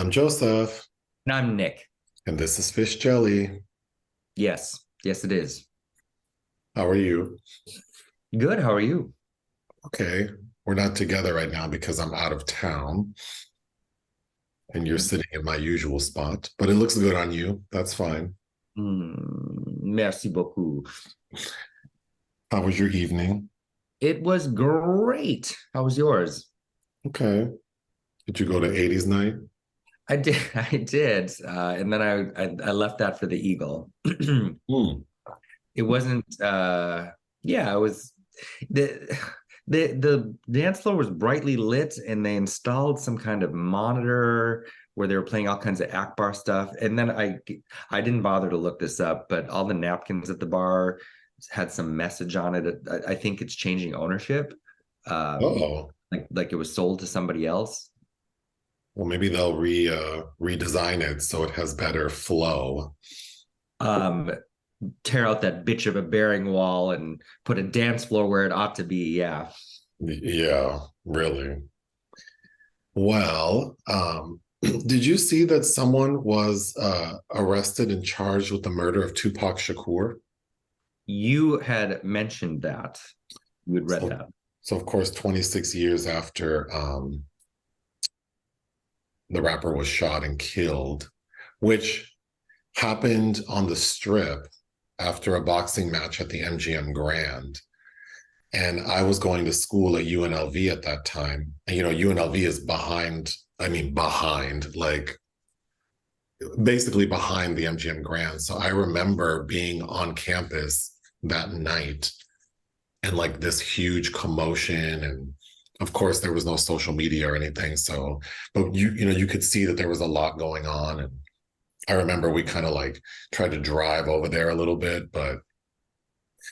I'm Joseph, And I'm Nick. and this is Fish Jelly. Yes. Yes, it is. How are you? Good. How are you? Okay. We're not together right now because I'm out of town and you're sitting in my usual spot, but it looks good on you. That's fine. Merci beaucoup. How was your evening? It was great. How was yours? Okay. Did you go to 80s night? I did. I did. And then I left that for the Eagle. Hmm. It wasn't yeah, it was the the dance floor was brightly lit and they installed some kind of monitor where they were playing all kinds of Akbar stuff. And then I didn't bother to look this up, but all the napkins at the bar had some message on it. I think it's changing ownership. Oh. Like it was sold to somebody else. Well, maybe they'll redesign it so it has better flow. Um, Tear out that bitch of a bearing wall and put a dance floor where it ought to be. Yeah. Yeah, really. Well, did you see that someone was arrested and charged with the murder of Tupac Shakur? You had mentioned that. You had read So, that. so of course, 26 years after the rapper was shot and killed, which happened on the Strip after a boxing match at the MGM Grand. And I was going to school at UNLV at that time. And, UNLV is behind, like basically behind the MGM Grand. So I remember being on campus that night and like this huge commotion. And of course, there was no social media or anything. So, but you could see that there was a lot going on. And I remember we kind of like tried to drive over there a little bit, but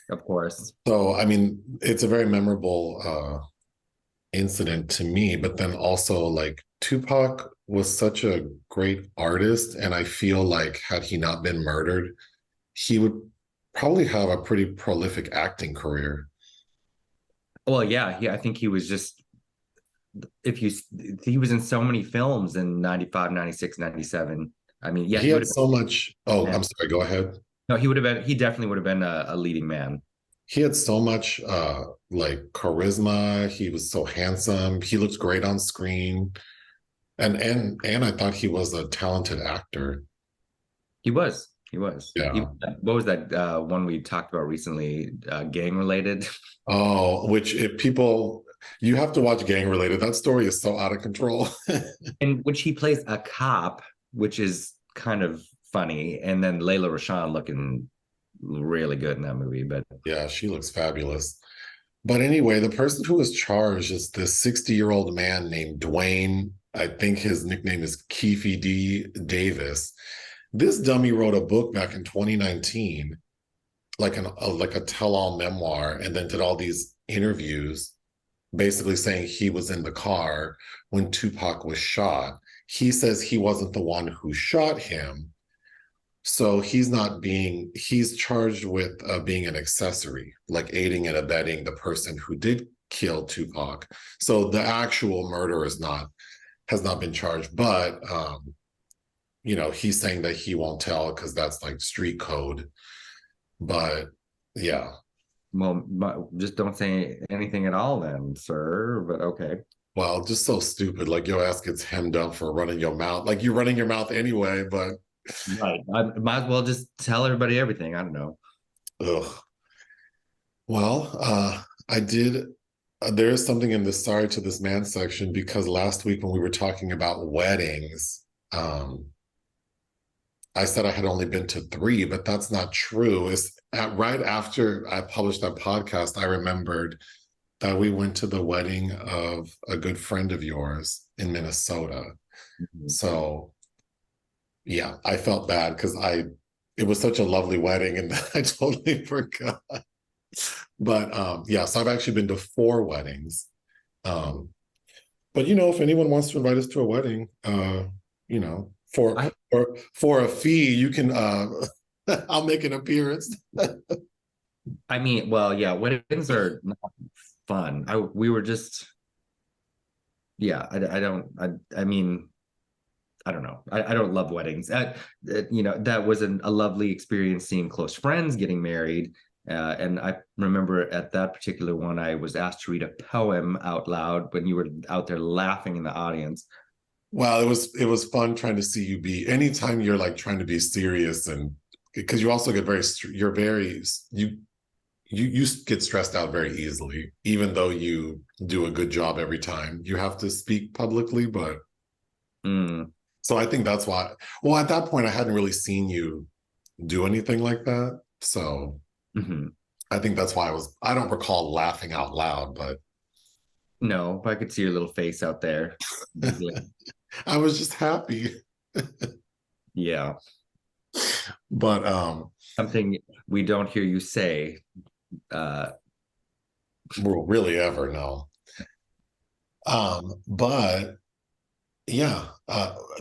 Of course. so I mean, it's a very memorable incident to me. But then also, like Tupac was such a great artist, and I feel like had he not been murdered, he would probably have a pretty prolific acting career. Well, yeah, I think he was just if you he was in so many films in 95, 96, 97. I mean, yeah, He he would had have so much. Oh, been I'm sorry. Go ahead. no, he definitely would have been a leading man. He had so much like charisma. He was so handsome. He looked great on screen. And I thought he was a talented actor. He was. He was. Yeah. What was that one we talked about recently? Gang related. Oh, which if people you have to watch Gang Related. That story is so out of control. In which he plays a cop, which is kind of funny. And then Layla Rashawn looking really good in that movie. But Yeah, she looks fabulous. But anyway, the person who was charged is this 60-year-old man named Dwayne. I think his nickname is Keefe D. Davis. This dummy wrote a book back in 2019, like a tell-all memoir, and then did all these interviews, basically saying he was in the car when Tupac was shot. He says he wasn't the one who shot him, so he's charged with being an accessory, like aiding and abetting the person who did kill Tupac. So the actual murder has not been charged, but he's saying that he won't tell because that's like street code. But yeah. well, just don't say anything at all, then, sir. But okay. Well, just so stupid. Like your ass gets hemmed up for running your mouth. Like you're running your mouth anyway, but Right. I might as well just tell everybody everything. I don't know. ugh. Well, I did. There is something in the sorry to this man section because last week when we were talking about weddings, I said I had only been to three, but that's not true. Right after I published that podcast, I remembered that we went to the wedding of a good friend of yours in Minnesota. Mhm. So yeah, I felt bad because it was such a lovely wedding and I totally forgot. But yeah, so I've actually been to four weddings. Um, but if anyone wants to invite us to a wedding, you know, for I for a fee, you can I'll make an appearance. I mean, well, yeah, weddings are not fun. We were just, yeah, I don't, I mean, I don't know. I don't love weddings. That was a lovely experience seeing close friends getting married. And I remember at that particular one, I was asked to read a poem out loud when you were out there laughing in the audience. Well, it was fun trying to see you be anytime you're like trying to be serious, and because you also get you're very you get stressed out very easily, even though you do a good job every time you have to speak publicly. But Mm, so I think that's why. Well, at that point, I hadn't really seen you do anything like that, so mhm. I think that's why I don't recall laughing out loud, but No, I could see your little face out there giggling. I was just happy. Yeah. But Something we don't hear you say. Uh, we'll really ever know. But yeah,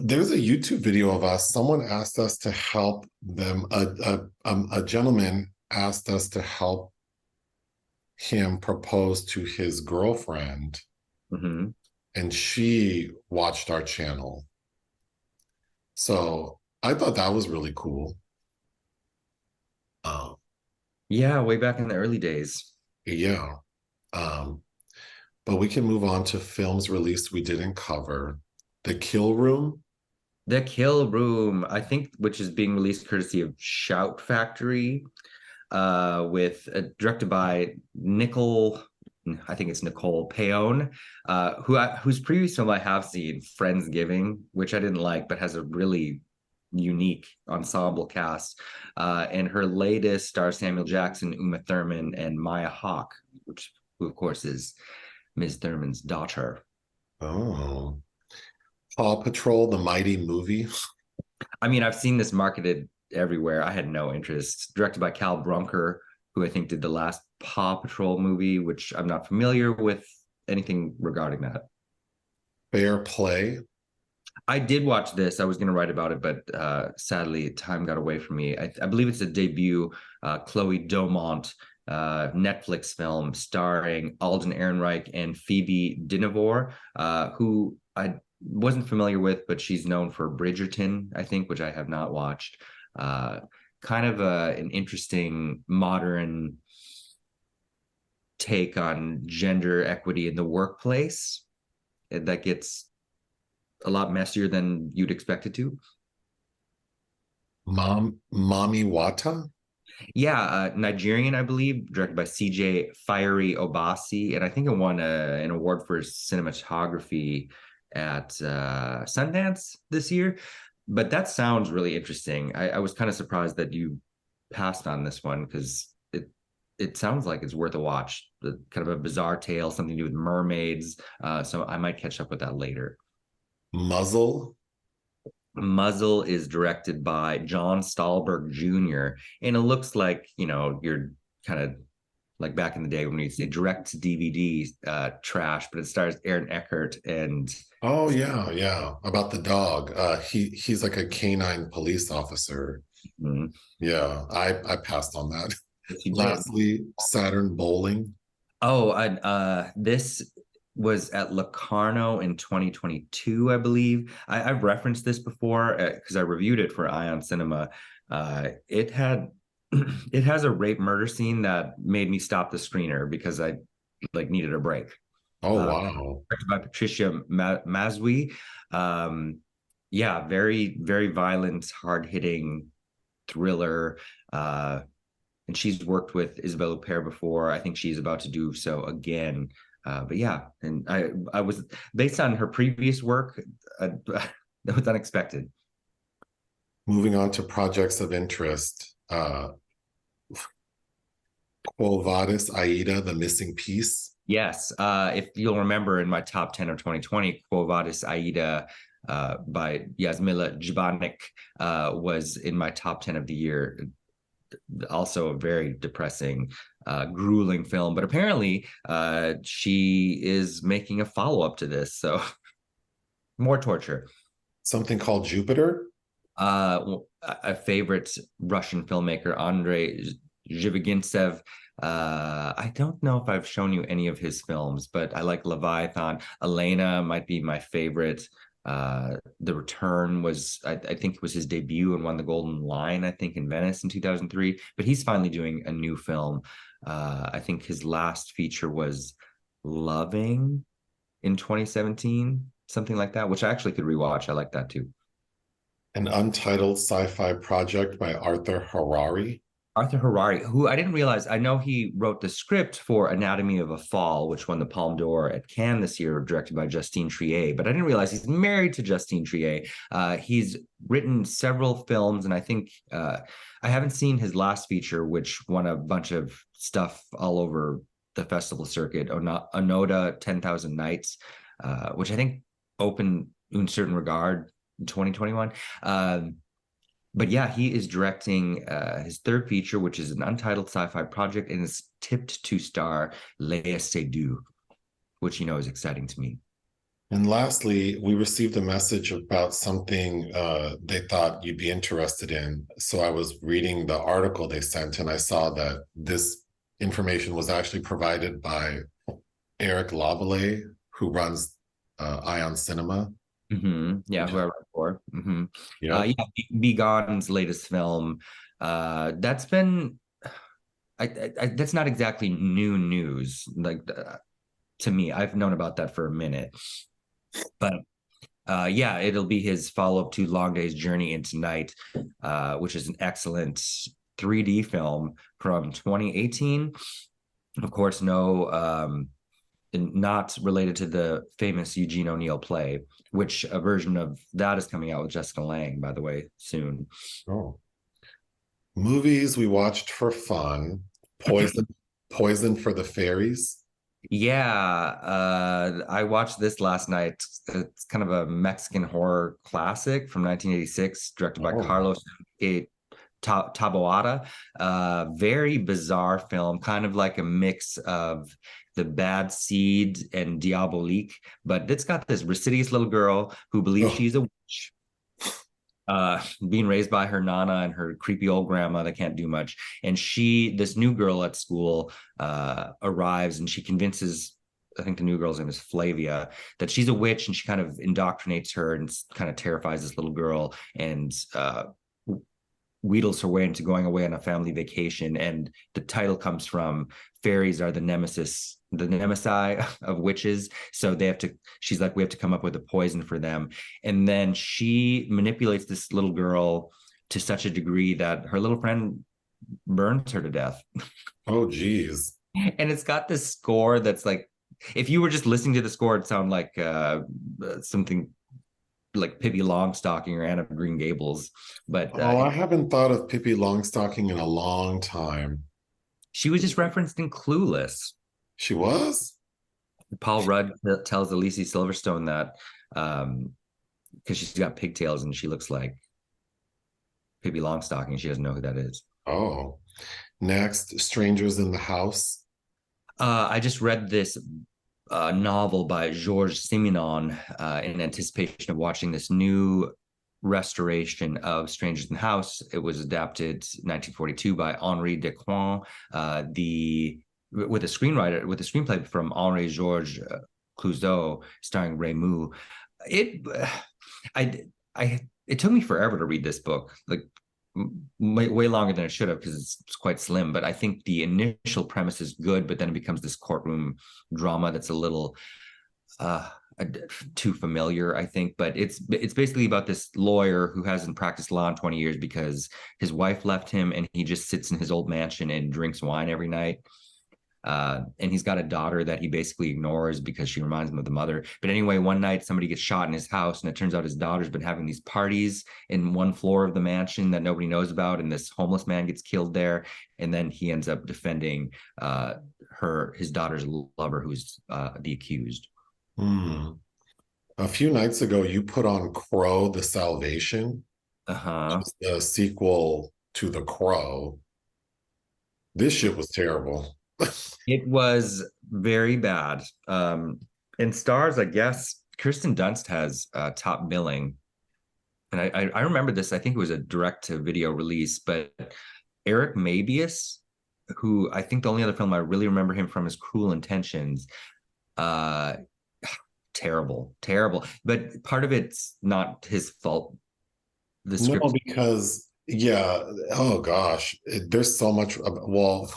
there's a YouTube video of us. Someone asked us to help them. A gentleman asked us to help him propose to his girlfriend, mhm. and she watched our channel. So I thought that was really cool. Um, Yeah, way back in the early days. yeah. Um, but we can move on to films released we didn't cover. The Kill Room. The Kill Room, I think, which is being released courtesy of Shout Factory, with directed by I think it's Nicole Paone, whose previous film I have seen, Friendsgiving, which I didn't like, but has a really unique ensemble cast. And her latest stars Samuel Jackson, Uma Thurman, and Maya Hawke, who of course is Ms. Thurman's daughter. Oh. Paw Patrol, the Mighty Movie. I mean, I've seen this marketed everywhere. I had no interest. Directed by Cal Brunker, who I think did the last Paw Patrol movie, which I'm not familiar with anything regarding that. Fair Play. I did watch this. I was going to write about it, but sadly, time got away from me. I believe it's a debut Chloe Domont Netflix film starring Alden Ehrenreich and Phoebe Dynevor, who I wasn't familiar with, but she's known for Bridgerton, I think, which I have not watched. Kind of an interesting modern take on gender equity in the workplace that gets a lot messier than you'd expect it to. Mommy Wata. Yeah, Nigerian, I believe, directed by CJ Fiery Obasi, and I think it won an award for cinematography at Sundance this year. But that sounds really interesting. I was kind of surprised that you passed on this one because it sounds like it's worth a watch. The kind of a bizarre tale, something to do with mermaids. So I might catch up with that later. Muzzle. Muzzle is directed by John Stahlberg Jr. And it looks like, you're kind of like back in the day when we would say direct to DVD trash, but it stars Aaron Eckhart and Oh yeah. About the dog. He's like a canine police officer. Mhm. Yeah, I passed on that. He did. Lastly, Saturn Bowling. Oh, this was at Locarno in 2022, I believe. I've referenced this before because I reviewed it for Ion Cinema. It had it has a rape murder scene that made me stop the screener because I like needed a break. Oh Uh, wow. Directed by Patricia Mazwi. Yeah, very, very violent, hard-hitting thriller. And she's worked with Isabelle Huppert before. I think she's about to do so again. But yeah, and I was based on her previous work. That was unexpected. Moving on to projects of interest. Quo Vadis Aida, The Missing Piece. Yes, if you'll remember in my top 10 of 2020, Quo Vadis Aida by Yasmila Jibanik was in my top 10 of the year. Also a very depressing, grueling film. But apparently she is making a follow-up to this. So more torture. Something called Jupiter. A favorite Russian filmmaker, Andrei Zhivagintsev. I don't know if I've shown you any of his films, but I like Leviathan. Elena might be my favorite. The Return was, I think it was his debut and won the Golden Lion, I think, in Venice in 2003. But he's finally doing a new film. I think his last feature was Loving in 2017, something like that, which I actually could rewatch. I like that too. An untitled sci-fi project by Arthur Harari. Arthur Harari, who I didn't realize, I know he wrote the script for Anatomy of a Fall, which won the Palme d'Or at Cannes this year, directed by Justine Triet, but I didn't realize he's married to Justine Triet. He's written several films, and I think I haven't seen his last feature, which won a bunch of stuff all over the festival circuit, Onoda 10,000 Nights, which I think opened in certain regard in 2021. But yeah, he is directing his third feature, which is an untitled sci-fi project, and is tipped to star Léa Seydoux, which is exciting to me. And lastly, we received a message about something they thought you'd be interested in. So I was reading the article they sent, and I saw that this information was actually provided by Eric Lavallee, who runs Ion Cinema. Yeah, who I wrote for. Yeah. Yeah, Be Gone's latest film. That's been, that's not exactly new news. Like to me, I've known about that for a minute, but yeah, it'll be his follow-up to Long Day's Journey into Night, which is an excellent 3D film from 2018. Of course, not related to the famous Eugene O'Neill play, which a version of that is coming out with Jessica Lange, by the way, soon. Oh. Movies we watched for fun. Poison for the Fairies. Yeah, I watched this last night. It's kind of a Mexican horror classic from 1986, directed by Carlos Taboada. Very bizarre film, kind of like a mix of The Bad Seed and Diabolique, but it's got this insidious little girl who believes she's a witch, being raised by her nana and her creepy old grandma that can't do much. And this new girl at school arrives, and she convinces, I think the new girl's name is Flavia, that she's a witch, and she kind of indoctrinates her and kind of terrifies this little girl, and wheedles her way into going away on a family vacation. And the title comes from fairies are the nemesis of witches. So she's like, we have to come up with a poison for them. And then she manipulates this little girl to such a degree that her little friend burns her to death. Oh, geez. And it's got this score that's like, if you were just listening to the score, it'd sound like something like Pippi Longstocking or Anne of Green Gables. But I haven't thought of Pippi Longstocking in a long time. She was just referenced in Clueless. She was? Paul Rudd tells Alice Silverstone that because she's got pigtails and she looks like Pippi Longstocking. She doesn't know who that is. Oh. Next, Strangers in the House. I just read this novel by Georges Simenon in anticipation of watching this new restoration of Strangers in the House. It was adapted 1942 by Henri Decoing, with a screenplay from Henri Georges Clouzot, starring Raymond. It took me forever to read this book, like way longer than it should have, because it's quite slim. But I think the initial premise is good, but then it becomes this courtroom drama that's a little too familiar, I think. But it's basically about this lawyer who hasn't practiced law in 20 years because his wife left him, and he just sits in his old mansion and drinks wine every night. And he's got a daughter that he basically ignores because she reminds him of the mother. But anyway, one night somebody gets shot in his house, and it turns out his daughter's been having these parties in one floor of the mansion that nobody knows about, and this homeless man gets killed there. And then he ends up defending his daughter's lover, who's the accused. A few nights ago, you put on Crow, The Salvation, which is the sequel to The Crow. This shit was terrible. It was very bad. And stars, I guess, Kirsten Dunst has top billing. And I remember this, I think it was a direct-to-video release, but Eric Mabius, who I think the only other film I really remember him from is Cruel Intentions, terrible, terrible. But part of it's not his fault. The No, script. because yeah, oh gosh, there's so much. Well,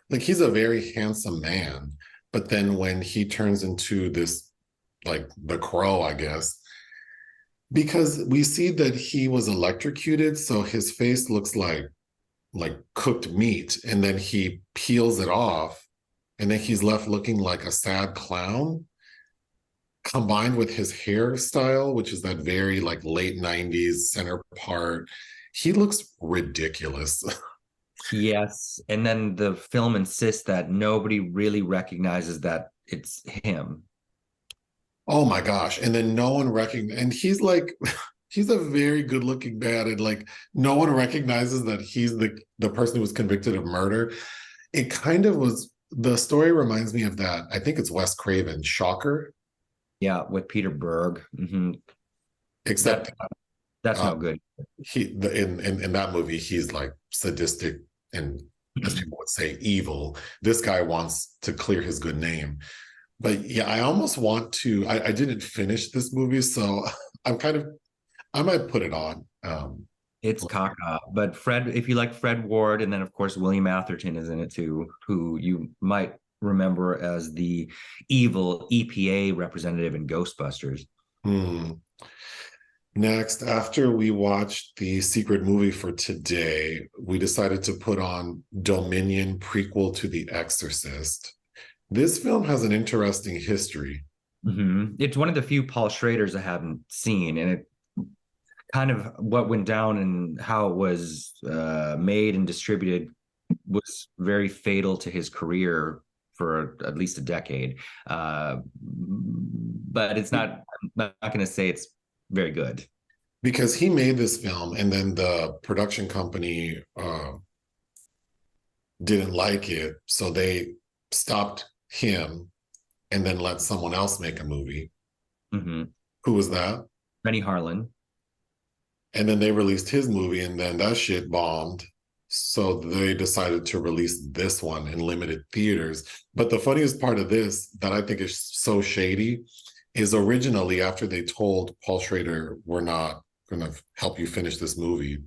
like he's a very handsome man, but then when he turns into this, like the crow, I guess, because we see that he was electrocuted, so his face looks like cooked meat, and then he peels it off, and then he's left looking like a sad clown, combined with his hairstyle, which is that very like late 90s center part. He looks ridiculous. Yes. And then the film insists that nobody really recognizes that it's him. Oh my gosh. And then no one recognizes, and he's like, he's a very good looking man. And like, no one recognizes that he's the person who was convicted of murder. It kind of was, the story reminds me of that. I think it's Wes Craven, Shocker. Yeah, with Peter Berg. Except That's no good. In that movie, he's like sadistic and, as people would say, evil. This guy wants to clear his good name. But yeah, I almost want to. I didn't finish this movie, so I might put it on. It's caca. But Fred, if you like Fred Ward, and then of course William Atherton is in it too, who you might remember as the evil EPA representative in Ghostbusters. Hmm. Next, after we watched the secret movie for today, we decided to put on Dominion, prequel to The Exorcist. This film has an interesting history. It's one of the few Paul Schraders I haven't seen, and it kind of what went down and how it was made and distributed was very fatal to his career for at least a decade. But it's not. I'm not going to say it's very good. Because he made this film and then the production company didn't like it, so they stopped him and then let someone else make a movie. Who was that? Rennie Harlan. And then they released his movie, and then that shit bombed. So they decided to release this one in limited theaters. But the funniest part of this that I think is so shady is originally, after they told Paul Schrader, we're not going to help you finish this movie,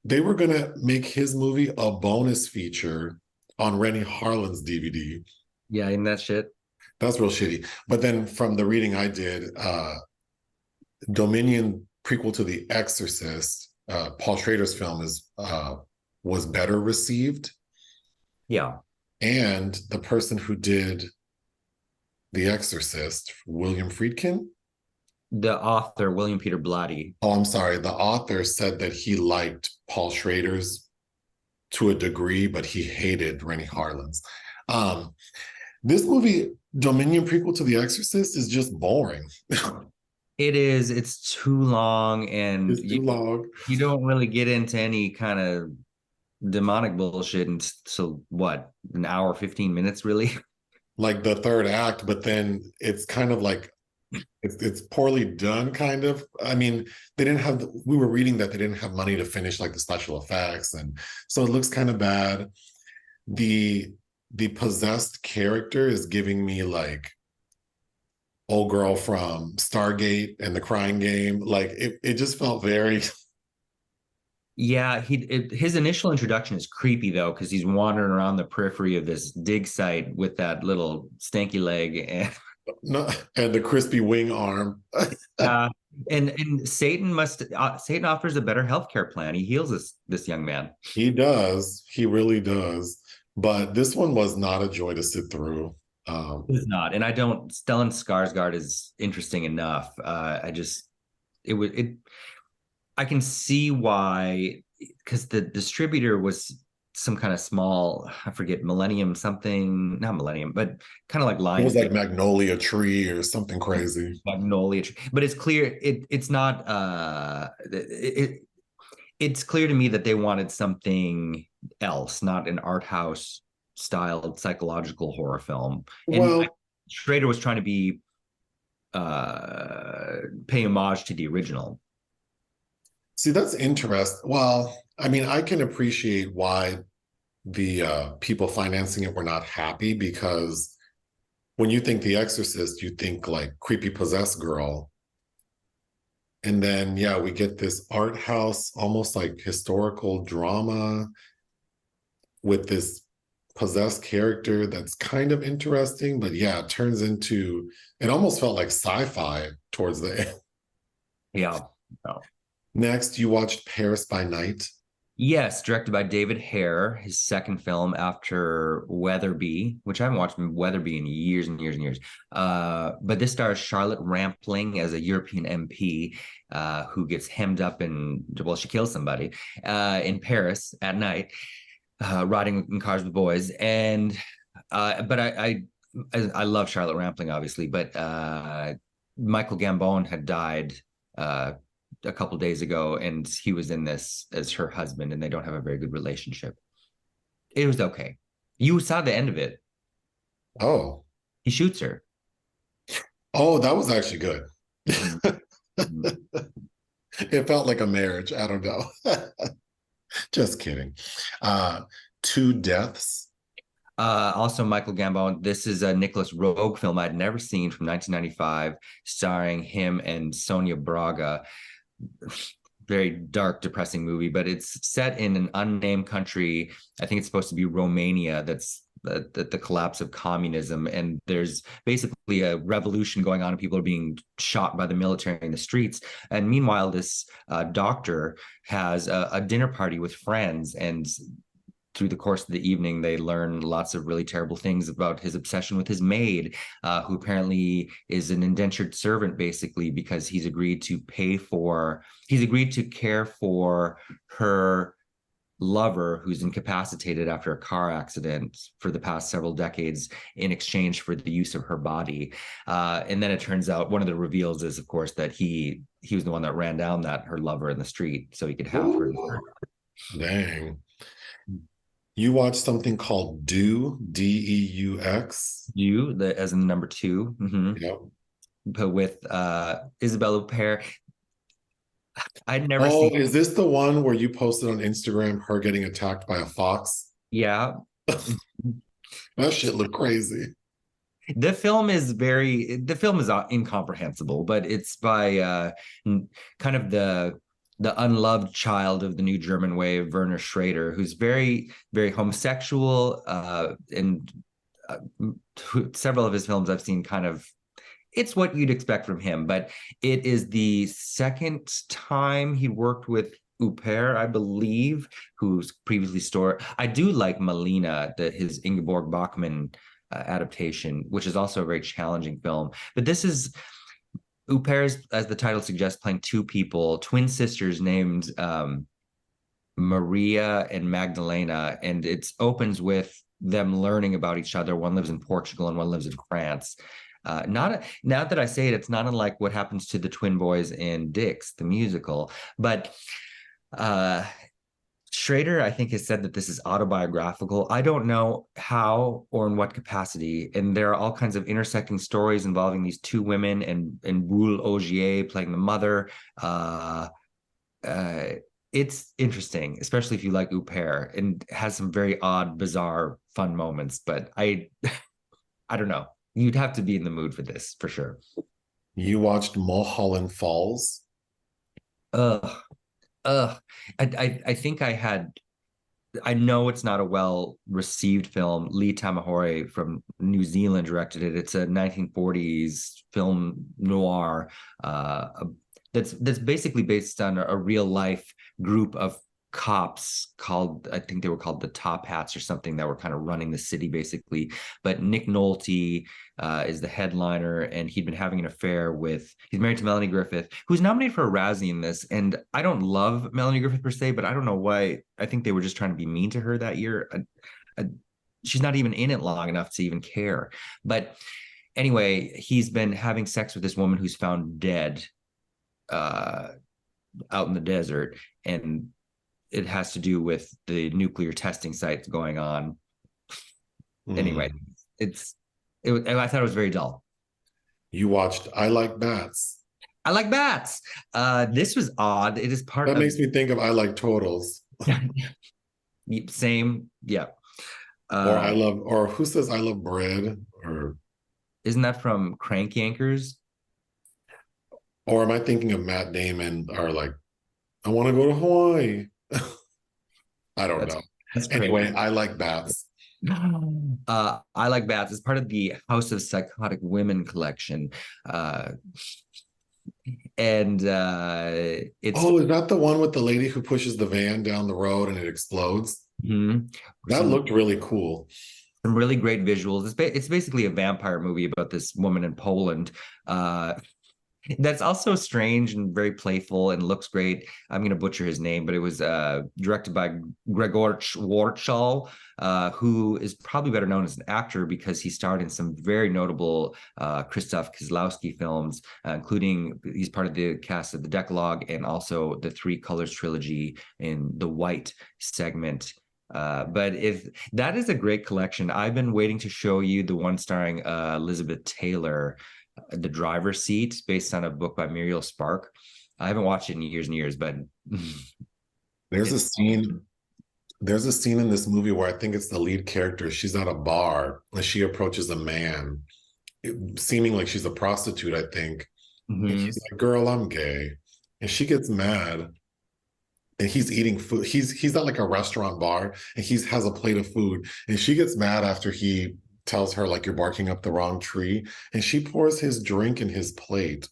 they were going to make his movie a bonus feature on Rennie Harlan's DVD. Yeah, and that shit. That's real shitty. But then from the reading I did, Dominion, prequel to The Exorcist, Paul Schrader's film was better received. Yeah. And the person who did The Exorcist, William Friedkin. The author, William Peter Blatty. Oh, I'm sorry. The author said that he liked Paul Schrader's to a degree, but he hated Rennie Harlan's. This movie, Dominion, prequel to The Exorcist, is just boring. It is. It's too long, and It's too long. You don't really get into any kind of demonic bullshit until what, an hour, 15 minutes, really? Like the third act, but then it's kind of like it's poorly done, kind of. I mean, they didn't have, we were reading that they didn't have money to finish like the special effects, and so it looks kind of bad. The possessed character is giving me like old girl from Stargate and The Crying Game. Like it just felt very. Yeah, his initial introduction is creepy though, because he's wandering around the periphery of this dig site with that little stanky leg and No, and the crispy wing arm. and Satan offers a better healthcare plan. He heals this young man. He does. He really does. But this one was not a joy to sit through. It's not, and I don't. Stellan Skarsgård is interesting enough. I can see why, because the distributor was some kind of small, I forget, Millennium something, not Millennium, but kind of like Lion. It was like Magnolia Tree or something crazy. Magnolia Tree, but it's clear it's not. It's clear to me that they wanted something else, not an art house styled psychological horror film. Well, And Schrader was trying to be pay homage to the original. see, that's interesting. Well, I mean, I can appreciate why the people financing it were not happy, because when you think The Exorcist, you think like creepy possessed girl. And then, yeah, we get this art house, almost like historical drama with this possessed character that's kind of interesting, but yeah, it turns into, it almost felt like sci-fi towards the end. Yeah. Oh. Next, you watched Paris by Night. Yes, directed by David Hare, his second film after Weatherby, which I haven't watched Weatherby in years and years and years. But this stars Charlotte Rampling as a European MP who gets hemmed up in, well, she kills somebody in Paris at night, riding in cars with boys. And but I love Charlotte Rampling, obviously, but Michael Gambon had died a couple days ago, and he was in this as her husband, and they don't have a very good relationship. It was okay. You saw the end of it. Oh, He shoots her. oh, that was actually good. Mm-hmm. It felt like a marriage. I don't know. Just kidding. Two Deaths. Also, Michael Gambon. This is a Nicholas Roeg film I'd never seen from 1995, starring him and Sonia Braga. Very dark, depressing movie, but it's set in an unnamed country. I think it's supposed to be Romania. That's the collapse of communism, and there's basically a revolution going on, and people are being shot by the military in the streets. And meanwhile, this doctor has a dinner party with friends, and through the course of the evening, they learn lots of really terrible things about his obsession with his maid, who apparently is an indentured servant, basically, because he's agreed to care for her lover who's incapacitated after a car accident for the past several decades in exchange for the use of her body. And then it turns out one of the reveals is, of course, that he was the one that ran down her lover in the street so he could have her. Dang. You watched something called Deux, Deux. As in number 2. Mm-hmm. Yep. But with Isabelle Huppert. I'd never Oh, seen. is this the one where you posted on Instagram her getting attacked by a fox? Yeah. That shit looked crazy. The film is incomprehensible, but it's by kind of the unloved child of the new German wave, Werner Schrader, who's very, very homosexual. And several of his films I've seen it's what you'd expect from him, but it is the second time he worked with Huppert, I believe, who's previously I do like Melina, his Ingeborg Bachmann adaptation, which is also a very challenging film. But this is Huppert, as the title suggests, playing two people, twin sisters named Maria and Magdalena, and it opens with them learning about each other. One lives in Portugal and one lives in France. Now that I say it, it's not unlike what happens to the twin boys in Dix, the musical. But Schrader, I think, has said that this is autobiographical. I don't know how or in what capacity. And there are all kinds of intersecting stories involving these two women and Boule Ogier playing the mother. It's interesting, especially if you like Huppert, and has some very odd, bizarre, fun moments. But I don't know. You'd have to be in the mood for this, for sure. You watched Mulholland Falls? I think I know it's not a well-received film. Lee Tamahori from New Zealand directed it. It's a 1940s film noir that's basically based on a real-life group of cops I think they were called the Top Hats or something, that were kind of running the city, basically. But Nick Nolte is the headliner, and he'd been having an affair he's married to Melanie Griffith, who's nominated for a Razzie in this. And I don't love Melanie Griffith per se, but I don't know why. I think they were just trying to be mean to her that year. She's not even in it long enough to even care. But anyway, he's been having sex with this woman who's found dead out in the desert, and it has to do with the nuclear testing sites going on. Anyway, I thought it was very dull. You watched I Like Bats. I Like Bats. This was odd. It is That makes me think of I Like Turtles. Same, yeah. Or who says I love bread? Or Isn't that from Crank Yankers? Or am I thinking of Matt Damon or like, I want to go to Hawaii? I don't That's know. that's Anyway, crazy. I like bats. I Like Bats. It's part of the House of Psychotic Women collection. Uh, and it's Oh, is that the one with the lady who pushes the van down the road and it explodes? mhm, That looked really cool. some really great visuals. It's basically a vampire movie about this woman in Poland. Uh, that's also strange and very playful and looks great. I'm going to butcher his name, but it was directed by Gregor Schwartzal, who is probably better known as an actor because he starred in some very notable Krzysztof Kieslowski films, including he's part of the cast of The Decalogue and also the Three Colors trilogy in the White segment. But if that is a great collection, I've been waiting to show you the one starring Elizabeth Taylor, The Driver's Seat, based on a book by Muriel Spark. I haven't watched it in years and years, but There's a it's scene, there's a scene in this movie where I think it's the lead character. She's at a bar and she approaches a man, seeming like she's a prostitute, I think. And mhm. he's like, "Girl, I'm gay." And she gets mad and he's eating food. He's at like a restaurant bar and he has a plate of food. And she gets mad after he tells her like you're barking up the wrong tree. And she pours his drink in his plate.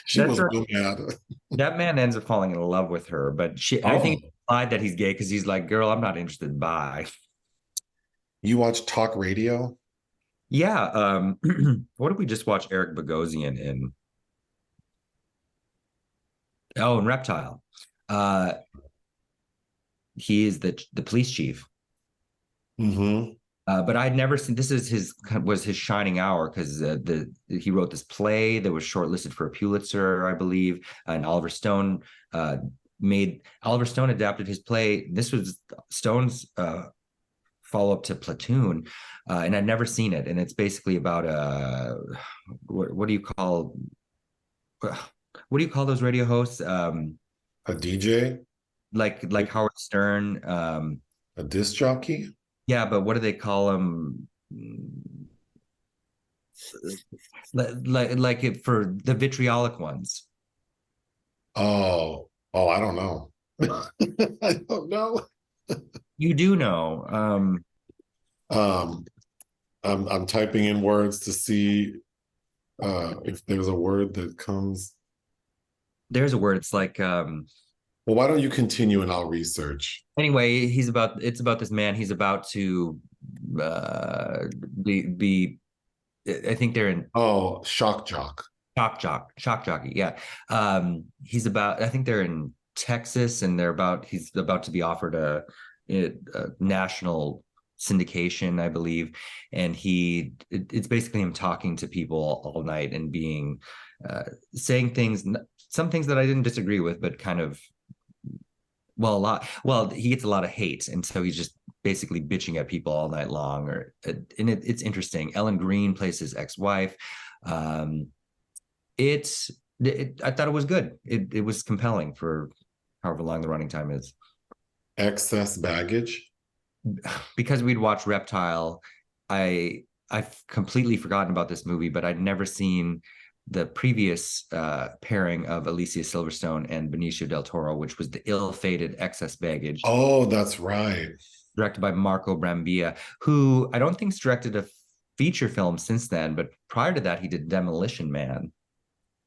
She That's was right. real mad. That man ends up falling in love with her, but I think Oh, it's implied that he's gay because he's like, "Girl, I'm not interested." Bye. you watch talk radio? Yeah. What did we just watch Eric Bogosian in? Oh, in Reptile. Uh, he is the police chief. Mm-hmm. But I'd never seen this is his was his shining hour because the he wrote this play that was shortlisted for a Pulitzer, I believe, and uh, Oliver Stone adapted his play. This was Stone's follow up to Platoon, and I'd never seen it. And it's basically about what do you call what do you call those radio hosts? A DJ? Like Howard Stern. A disc jockey? Yeah, but what do they call them? Like it for the vitriolic ones. Oh, I don't know. I don't know. You do know. Um, I'm typing in words to see if there's a word that comes. There's a word. It's like Well, why don't you continue and I'll research? anyway, it's about this man. He's about to uh be I think they're in Oh, shock jock. shock jockey. Yeah. He's about I think they're in Texas and he's about to be offered a national syndication, I believe. And it's basically him talking to people all night and being saying things, some things that I didn't disagree with, but kind of well, a lot. Well, he gets a lot of hate, and so he's just basically bitching at people all night long. It's interesting. Ellen Green plays his ex-wife. Um, I thought it was good. It was compelling for however long the running time is. Excess baggage. Because we'd watched Reptile, I've completely forgotten about this movie, but I'd never seen the previous pairing of Alicia Silverstone and Benicio del Toro, which was the ill-fated Excess Baggage, Oh, that's right. directed by Marco Brambilla, who I don't think's directed a feature film since then, but prior to that, he did Demolition Man,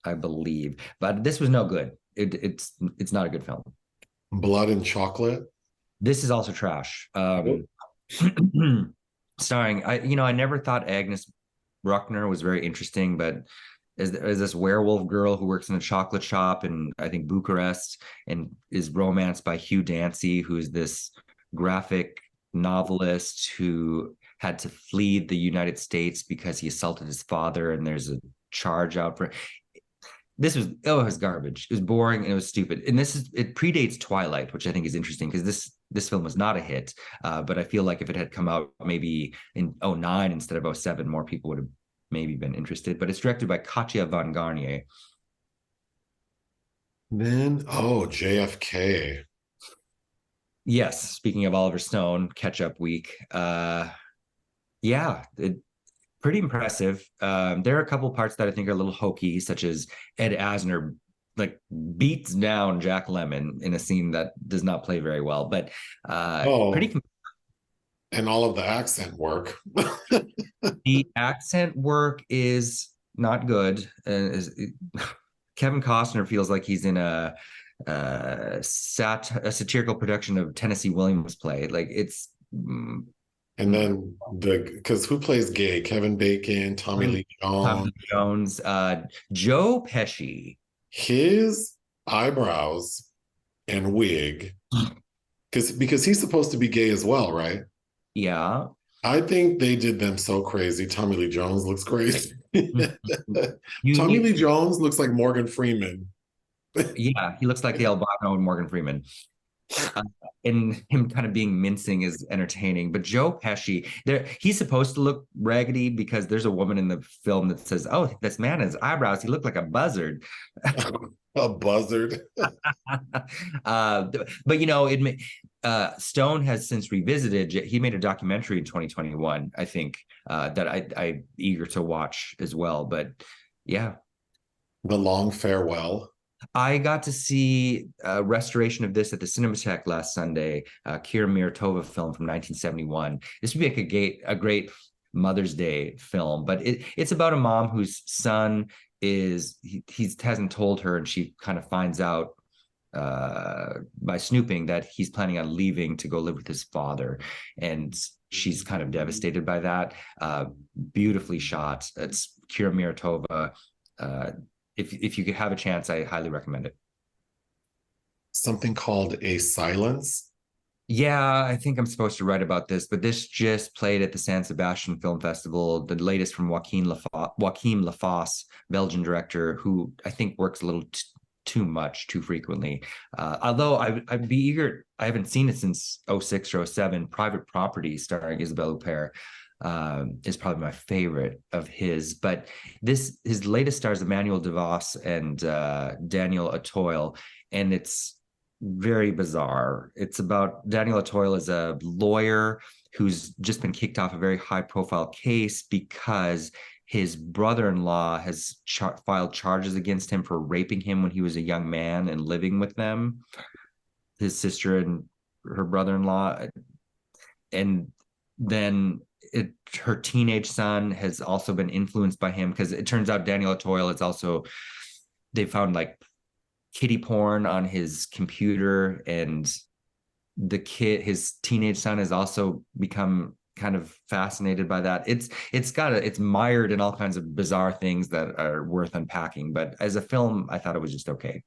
I believe. But this was no good. It's not a good film. Blood and chocolate. This is also trash. Starring, I never thought Agnes Bruckner was very interesting, but as this werewolf girl who works in a chocolate shop in I think Bucharest and is romanced by Hugh Dancy, who's this graphic novelist who had to flee the United States because he assaulted his father, and there's a charge out for it was garbage. It was boring and it was stupid. And it predates Twilight, which I think is interesting because this film was not a hit. But I feel like if it had come out maybe in '09 instead of '07, more people would have maybe been interested. But it's directed by Katja von Garnier. Then, oh, JFK. Yes, speaking of Oliver Stone, catch up week. Yeah, pretty impressive. There are a couple parts that I think are a little hokey, such as Ed Asner like beats down Jack Lemmon in a scene that does not play very well, but Oh, pretty. and all of the accent work. The accent work is not good. Kevin Costner feels like he's in a satirical production of Tennessee Williams play. Like it's And then because who plays gay? Kevin Bacon, Tommy Lee Tommy Jones. Lee Jones, Joe Pesci. His eyebrows and wig, because he's supposed to be gay as well, right? Yeah. I think they did them so crazy. Tommy Lee Jones looks crazy. You Tommy need, Lee Jones looks like Morgan Freeman. yeah, he looks like the albino and Morgan Freeman. Uh, and him kind of being mincing is entertaining. But Joe Pesci, he's supposed to look raggedy because there's a woman in the film that says, "Oh, this man has eyebrows. He looked like a buzzard." A buzzard. But Stone has since revisited. He made a documentary in 2021, I think, that I'm eager to watch as well. But yeah, The Long Farewell. I got to see a restoration of this at the Cinematheque last Sunday, Kira Miratova film from 1971. This would be like a great Mother's Day film, but it's about a mom whose son he hasn't told her, and she kind of finds out by snooping that he's planning on leaving to go live with his father, and she's kind of devastated by that. Beautifully shot. It's Kira Miratova. If you could have a chance, I highly recommend it. Something called A Silence. Yeah, I think I'm supposed to write about this, but this just played at the San Sebastian Film Festival, the latest from Joaquin Lafosse, Belgian director, who I think works a little too much, too frequently. Although I'd be eager, I haven't seen it since 06 or 07, Private Property, starring Isabelle Huppert, is probably my favorite of his. But his latest stars Emmanuel DeVos and Daniel Auteuil, and it's very bizarre. It's about Daniel Auteuil as a lawyer who's just been kicked off a very high-profile case because his brother-in-law has filed charges against him for raping him when he was a young man and living with them, his sister and her brother-in-law. And then her teenage son has also been influenced by him, because it turns out Daniel Auteuil is also, they found like kiddie porn on his computer, and his teenage son has also become kind of fascinated by that. It's mired in all kinds of bizarre things that are worth unpacking, but as a film, I thought it was just okay.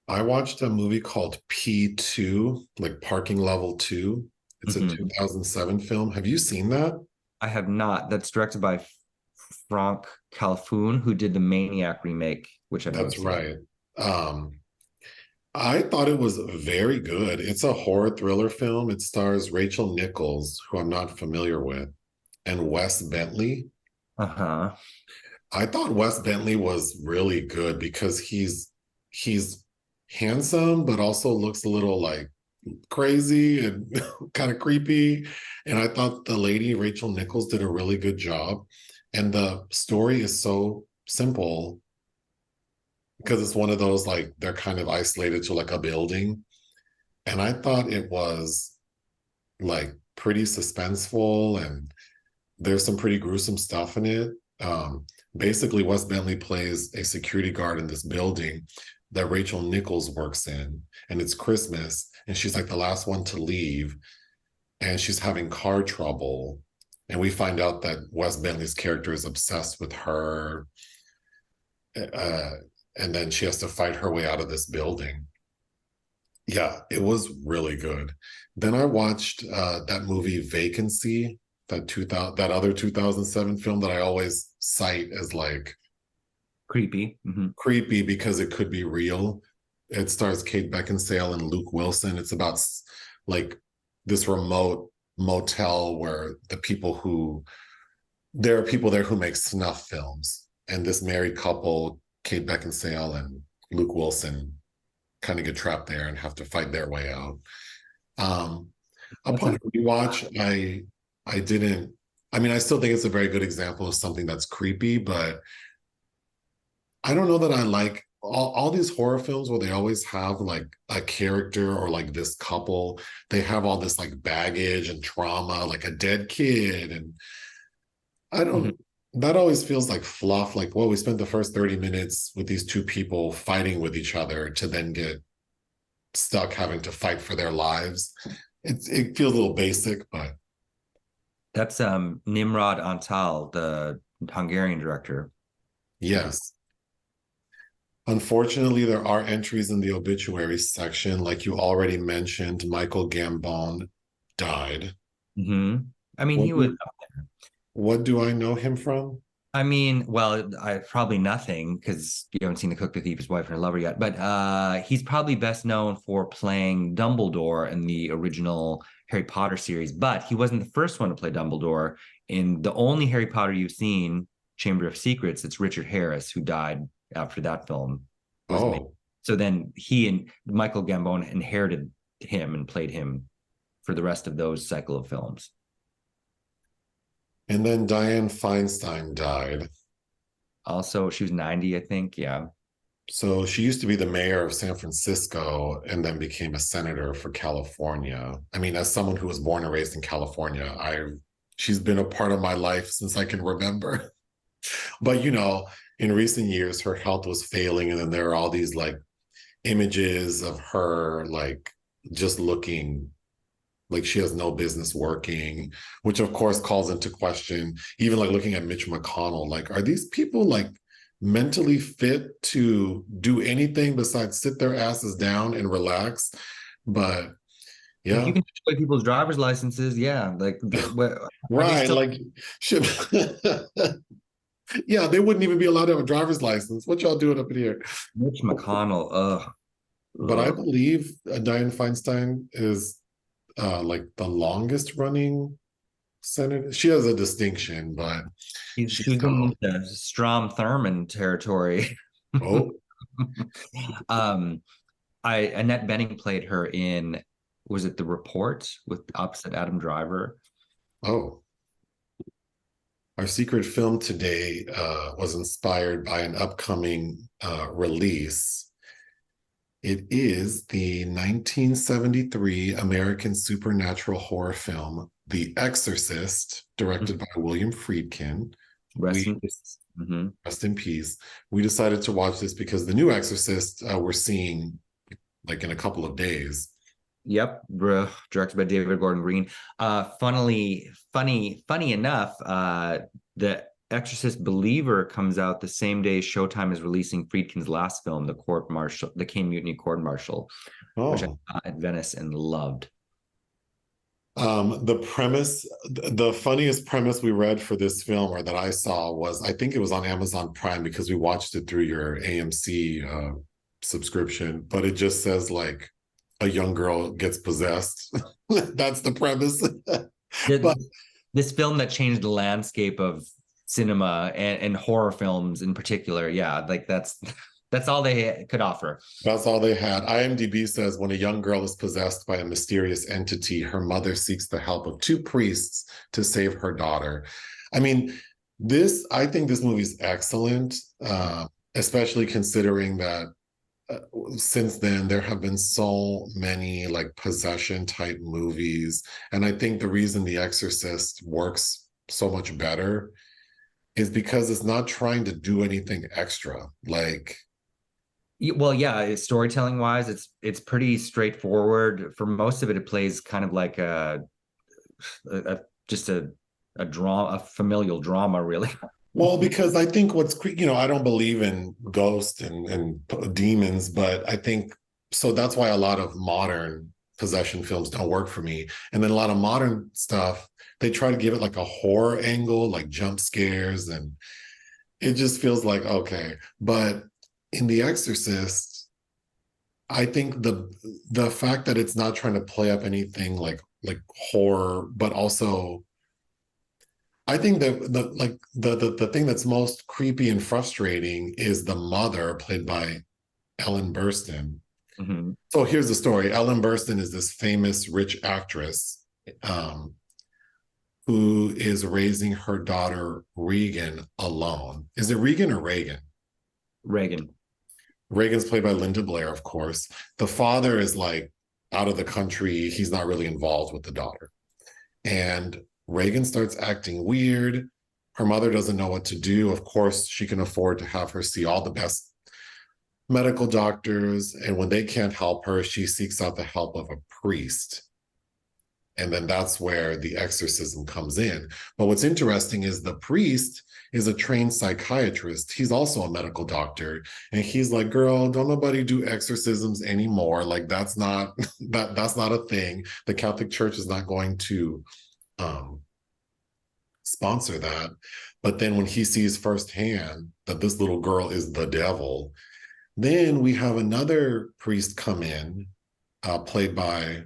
I watched a movie called P2, like Parking Level 2. It's a 2007 film. Have you seen that? I have not. That's directed by Franck Calfoun, who did the Maniac remake, which I've never That's seen. right. I thought it was very good. It's a horror thriller film. It stars Rachel Nichols, who I'm not familiar with, and Wes Bentley. Uh-huh. I thought Wes Bentley was really good because he's handsome, but also looks a little like crazy and kind of creepy. And I thought the lady, Rachel Nichols, did a really good job. And the story is so simple because it's one of those, like, they're kind of isolated to like a building. And I thought it was like pretty suspenseful, and there's some pretty gruesome stuff in it. Basically, Wes Bentley plays a security guard in this building that Rachel Nichols works in, and it's Christmas, and she's like the last one to leave, and she's having car trouble. And we find out that Wes Bentley's character is obsessed with her. And then she has to fight her way out of this building. Yeah, it was really good. Then I watched that movie Vacancy, that other 2007 film that I always cite as like Creepy. creepy because it could be real. It stars Kate Beckinsale and Luke Wilson. It's about like this remote motel where there are people there who make snuff films, and this married couple, Kate Beckinsale and Luke Wilson, kind of get trapped there and have to fight their way out. Upon rewatch, I mean, I still think it's a very good example of something that's creepy, but I don't know that I like all these horror films where they always have like a character or like this couple. They have all this like baggage and trauma, like a dead kid. And I Mhm. don't, that always feels like fluff. Like, well, we spent the first 30 minutes with these two people fighting with each other to then get stuck having to fight for their lives. It feels a little basic, but That's Nimrod Antal, the Hungarian director. yes. Unfortunately, there are entries in the obituary section. Like you already mentioned, Michael Gambon died. Hmm. I mean, What he was. do, what do I know him from? I mean, well, I probably nothing because you haven't seen The Cook, the Thief, His Wife, and Her Lover yet. But he's probably best known for playing Dumbledore in the original Harry Potter series. But he wasn't the first one to play Dumbledore. In the only Harry Potter you've seen, Chamber of Secrets, it's Richard Harris who died after that film was made. Oh, So then he and Michael Gambon inherited him and played him for the rest of those cycle of films. and then Dianne Feinstein died. Also, she was 90, I think. Yeah. So she used to be the mayor of San Francisco and then became a senator for California. I mean, as someone who was born and raised in California, she's been a part of my life since I can remember. But in recent years, her health was failing, and then there are all these like images of her like just looking like she has no business working, which of course calls into question even like looking at Mitch McConnell. Like, are these people like mentally fit to do anything besides sit their asses down and relax? But If you yeah, can destroy people's driver's licenses, yeah, like are they right. still Like, should yeah, they wouldn't even be allowed to have a driver's license. What y'all doing up in here? Mitch McConnell? Ugh, But I ugh. believe Dianne Feinstein is like the longest running senator. She has a distinction, but She's she's getting into Strom Thurmond territory. oh um, Annette Bening played her in, was it The Report with opposite Adam Driver? oh. Our secret film today was inspired by an upcoming release. It is the 1973 American supernatural horror film, The Exorcist, directed by William Friedkin. Rest We in peace. Mhm. rest in peace. We decided to watch this because the new Exorcist we're seeing like in a couple of days. Yep, directed by David Gordon Green. Funny enough, the Exorcist Believer comes out the same day Showtime is releasing Friedkin's last film, the Caine Mutiny Court Martial, which I Oh, saw at Venice and loved. the premise, the funniest premise we read for this film or that I saw was, I think it was on Amazon Prime because we watched it through your AMC subscription, but it just says like a young girl gets possessed. That's the premise. But This film that changed the landscape of cinema and horror films in particular. Yeah, like that's all they could offer. that's all they had. IMDb says when a young girl is possessed by a mysterious entity, her mother seeks the help of two priests to save her daughter. I mean, I think this movie is excellent, especially considering that since then there have been so many like possession type movies. And I think the reason The Exorcist works so much better is because it's not trying to do anything extra. Like, Well, yeah, storytelling wise, it's pretty straightforward. For most of it, it plays kind of like a just a drama, a familial drama, really. well, because I think I don't believe in ghosts and demons, but I think so that's why a lot of modern possession films don't work for me. And then a lot of modern stuff, they try to give it like a horror angle, like jump scares, and it just feels like okay. But in The Exorcist, I think the fact that it's not trying to play up anything like horror, but also I think that the thing that's most creepy and frustrating is the mother played by Ellen Burstyn. Mhm. So here's the story. Ellen Burstyn is this famous rich actress. Um, who is raising her daughter Regan alone. Is it Regan or Reagan? Reagan. Reagan's played by Linda Blair, of course. The father is like out of the country. He's not really involved with the daughter. And Reagan starts acting weird. Her mother doesn't know what to do. Of course, she can afford to have her see all the best medical doctors. And when they can't help her, she seeks out the help of a priest. And then that's where the exorcism comes in. But what's interesting is the priest is a trained psychiatrist. He's also a medical doctor. And he's like, girl, don't nobody do exorcisms anymore. Like that's not that's not a thing. The Catholic Church is not going to sponsor that. But then when he sees firsthand that this little girl is the devil, then we have another priest come in, played by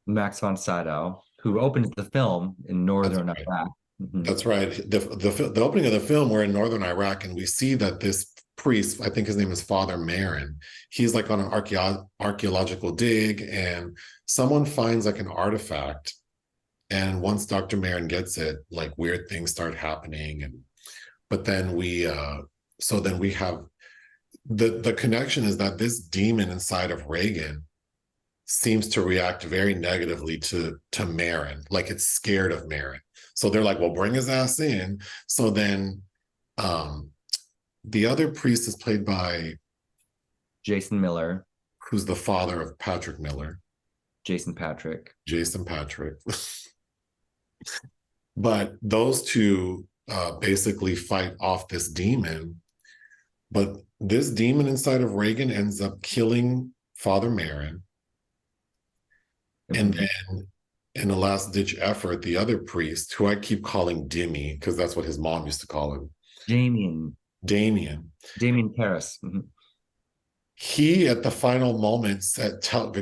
Max von Sydow, who opens the film in northern Iraq. Mm-hmm. That's right. The opening of the film, we're in northern Iraq, and we see that this priest, I think his name is Father Marin, he's like on an archaeological dig, and someone finds like an artifact. And once Dr. Marin gets it, like weird things start happening. But then we have the connection is that this demon inside of Reagan seems to react very negatively to Marin, like it's scared of Marin. So they're like, well, bring his ass in. So then the other priest is played by Jason Miller, who's the father of Patrick Miller. Jason Patrick. But those two basically fight off this demon. But this demon inside of Reagan ends up killing Father Marin. And then in a last-ditch effort, the other priest, who I keep calling Dimmy, because that's what his mom used to call him. Damien Paris. Mm-hmm. He, at the final moment,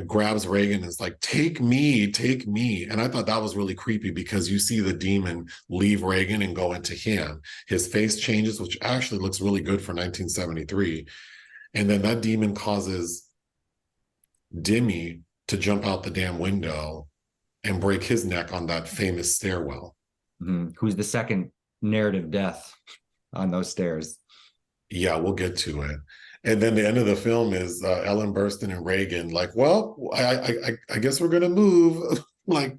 grabs Reagan and is like, take me. And I thought that was really creepy because you see the demon leave Reagan and go into him. His face changes, which actually looks really good for 1973. And then that demon causes Dimmy to jump out the damn window and break his neck on that famous stairwell. Mm-hmm. Who's the second narrative death on those stairs. Yeah, we'll get to it. And then the end of the film is Ellen Burstyn and Reagan like, well, I guess we're going to move. Like,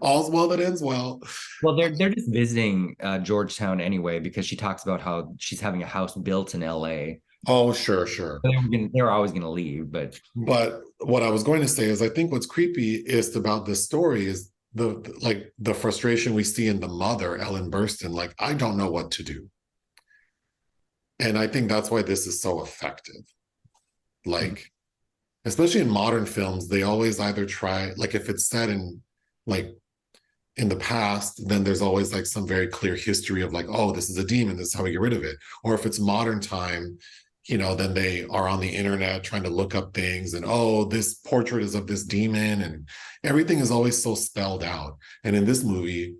all's well that ends well. Well, they're just visiting Georgetown anyway, because she talks about how she's having a house built in LA. Oh, sure. They're always going to leave, but what I was going to say is, I think what's creepy is about this story is the frustration we see in the mother, Ellen Burstyn. Like, I don't know what to do, and I think that's why this is so effective. Like, especially in modern films, they always either try, like, if it's set in like in the past, then there's always like some very clear history of like, oh, this is a demon, this is how we get rid of it. Or if it's modern time, then they are on the internet trying to look up things and, oh, this portrait is of this demon, and everything is always so spelled out. And in this movie,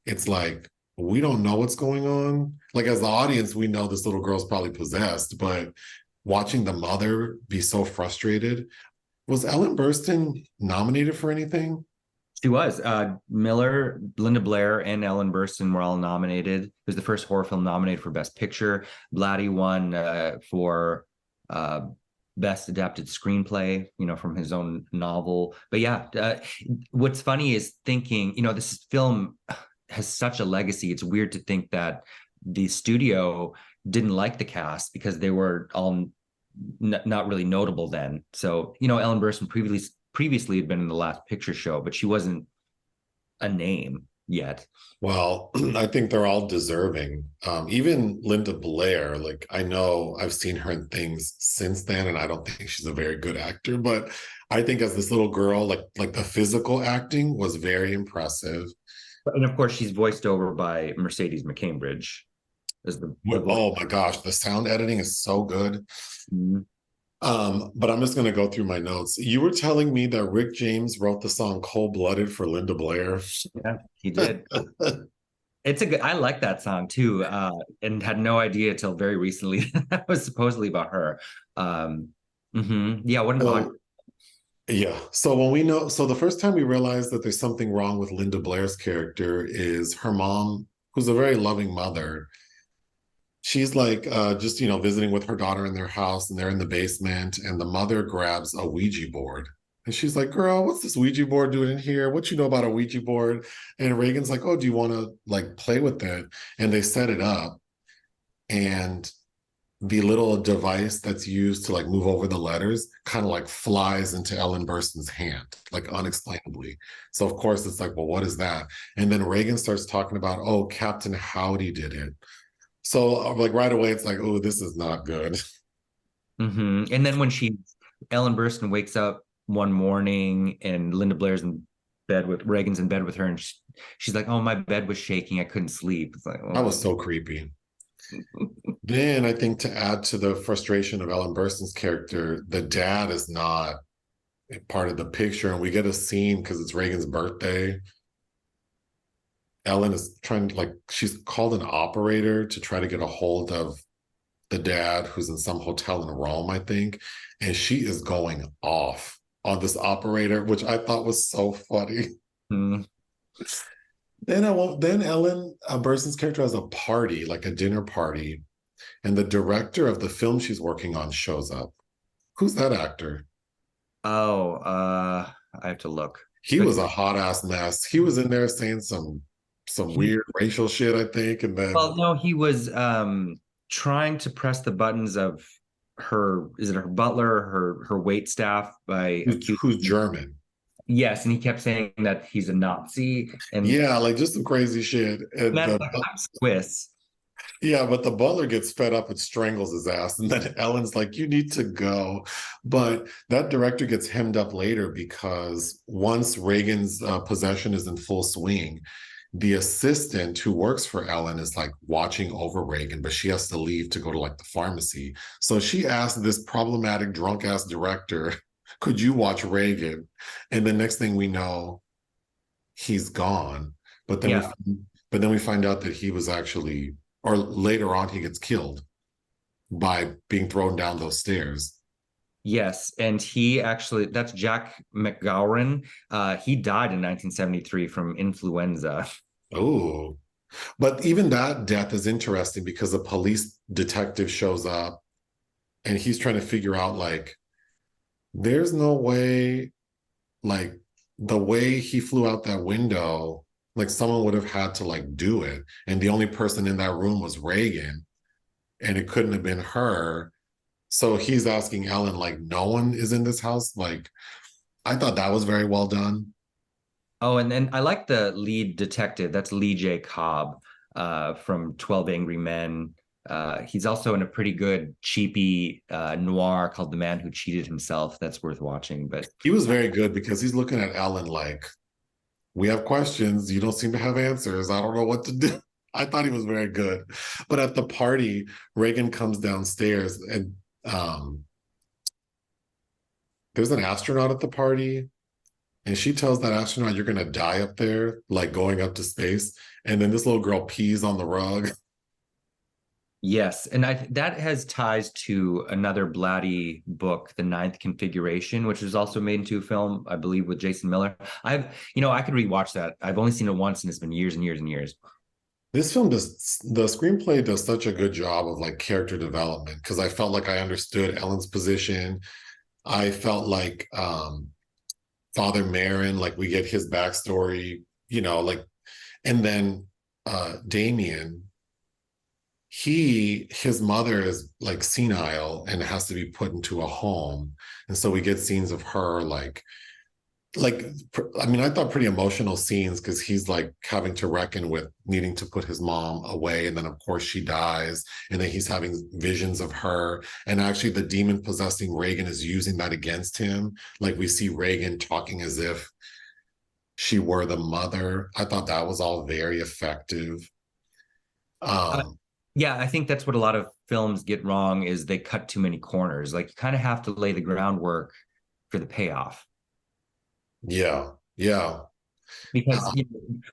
it's like, we don't know what's going on. Like, as the audience, we know this little girl's probably possessed, but watching the mother be so frustrated. Was Ellen Burstyn nominated for anything? She was. Miller, Linda Blair, and Ellen Burstyn were all nominated. It was the first horror film nominated for Best Picture. Blatty won for Best Adapted Screenplay, from his own novel. But yeah, what's funny is thinking, this film has such a legacy. It's weird to think that the studio didn't like the cast because they were all not really notable then. So, Ellen Burstyn previously had been in the Last Picture Show, but she wasn't a name yet. Well, I think they're all deserving. Even Linda Blair, like, I know I've seen her in things since then, and I don't think she's a very good actor, but I think as this little girl, like the physical acting was very impressive. And of course, she's voiced over by Mercedes McCambridge as the oh my gosh, the sound editing is so good. Mm-hmm. But I'm just going to go through my notes. You were telling me that Rick James wrote the song Cold Blooded for Linda Blair. Yeah, he did. I like that song too, and had no idea till very recently that was supposedly about her. Yeah, what an odd. Yeah. So when we know, so the first time we realize that there's something wrong with Linda Blair's character is her mom, who's a very loving mother. She's like just, visiting with her daughter in their house and they're in the basement and the mother grabs a Ouija board. And she's like, girl, what's this Ouija board doing in here? What you know about a Ouija board? And Reagan's like, oh, do you want to like play with it? And they set it up. And the little device that's used to like move over the letters kind of like flies into Ellen Burstyn's hand, like unexplainably. So of course it's like, well, what is that? And then Reagan starts talking about, oh, Captain Howdy did it. So like right away, it's like, oh, this is not good. And then when Ellen Burstyn wakes up one morning and Linda Blair's in bed with Reagan's in bed with her, and she's like, "Oh, my bed was shaking. I couldn't sleep." It's like, That oh. was so creepy. Then I think to add to the frustration of Ellen Burstyn's character, the dad is not part of the picture, and we get a scene because it's Reagan's birthday. Ellen is trying to like she's called an operator to try to get a hold of the dad who's in some hotel in Rome, I think, and she is going off on this operator, which I thought was so funny. Mm. Then Ellen Burstyn's character has a party, like a dinner party, and the director of the film she's working on shows up. Who's that actor? Oh, I have to look. He But was a hot ass mess. He was in there saying some weird racial shit, I think, and then well, no, he was trying to press the buttons of her, is it her butler, her wait staff by who's German. Yes, and he kept saying that he's a Nazi and Yeah, like just some crazy shit. And that's the like I'm Swiss. Yeah, but the butler gets fed up and strangles his ass. And then Ellen's like, you need to go. But that director gets hemmed up later because once Reagan's possession is in full swing, the assistant who works for Ellen is like watching over Reagan, but she has to leave to go to like the pharmacy. So she asked this problematic drunk ass director, could you watch Reagan? And the next thing we know, he's gone. But then Yeah. we find out that he was actually or later on he gets killed by being thrown down those stairs. Yes, and he actually that's Jack McGowan. He died in 1973 from influenza. Oh, but even that death is interesting because a police detective shows up and he's trying to figure out like there's no way like the way he flew out that window like someone would have had to like do it and the only person in that room was Reagan and it couldn't have been her. So he's asking Ellen, like, no one is in this house. Like, I thought that was very well done. Oh, and then I like the lead detective. That's Lee J. Cobb from 12 Angry Men. He's also in a pretty good cheapy noir called The Man Who Cheated Himself. That's worth watching. But He was very good because he's looking at Ellen like, we have questions. You don't seem to have answers. I don't know what to do. I thought he was very good. But at the party, Reagan comes downstairs and there's an astronaut at the party. And she tells that astronaut, you're going to die up there, like going up to space. And then this little girl pees on the rug. yes, and that has ties to another Blatty book, The Ninth Configuration, which was also made into a film, I believe, with Jason Miller. I could rewatch that. I've only seen it once, and it's been years and years and years. This film does, the screenplay does such a good job of like character development because I felt like I understood Ellen's position. I felt like Father Marin, like we get his backstory, like, and then Damien, his mother is like senile and has to be put into a home. And so we get scenes of her I mean, I thought pretty emotional scenes because he's like having to reckon with needing to put his mom away. And then, of course, she dies. And then he's having visions of her. And actually, the demon possessing Reagan is using that against him. Like we see Reagan talking as if she were the mother. I thought that was all very effective. Yeah, I think that's what a lot of films get wrong is they cut too many corners. Like you kind of have to lay the groundwork for the payoff. Yeah, yeah. Because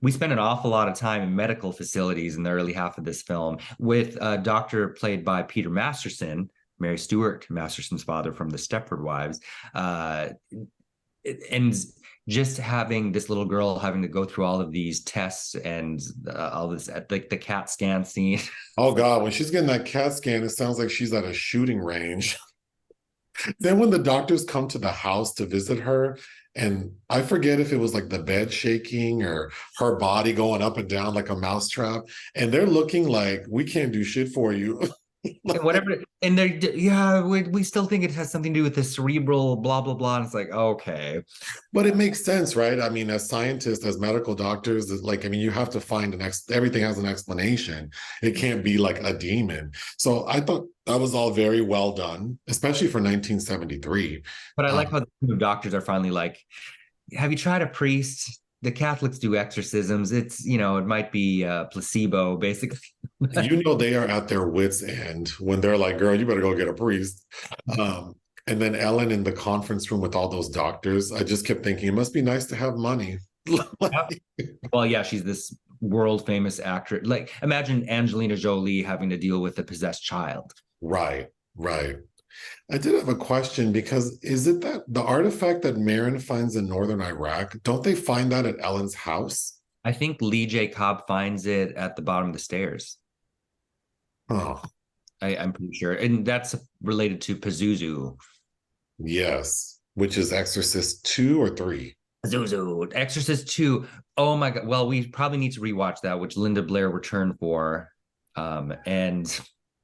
we spend an awful lot of time in medical facilities in the early half of this film with a doctor played by Peter Masterson, Mary Stuart Masterson's father from the Stepford Wives. and just having this little girl having to go through all of these tests and all this, like the CAT scan scene. Oh God, when she's getting that CAT scan, it sounds like she's at a shooting range. Then when the doctors come to the house to visit her, and I forget if it was like the bed shaking or her body going up and down like a mousetrap, and they're looking like, we can't do shit for you. And whatever, and they're, yeah, we still think it has something to do with the cerebral blah blah blah, and it's like, okay. But it makes sense, right? I mean, as scientists, as medical doctors, it's like, I mean, you have to find everything has an explanation. It can't be like a demon. So I thought that was all very well done, especially for 1973. But I like Um, how the doctors are finally like, have you tried a priest? The Catholics do exorcisms. It's, it might be placebo, basically. you know, they are at their wits' end when they're like, girl, you better go get a priest. Um, and then Ellen in the conference room with all those doctors, I just kept thinking, it must be nice to have money. Yep. Well, yeah, she's this world famous actress. Like, imagine Angelina Jolie having to deal with a possessed child. Right, right. I did have a question because is it that the artifact that Marin finds in northern Iraq, don't they find that at Ellen's house? I think Lee J. Cobb finds it at the bottom of the stairs. Oh, I'm pretty sure. And that's related to Pazuzu. yes. Which is Exorcist 2 or 3? Pazuzu, Exorcist 2. Oh my God. Well, we probably need to rewatch that, which Linda Blair returned for. And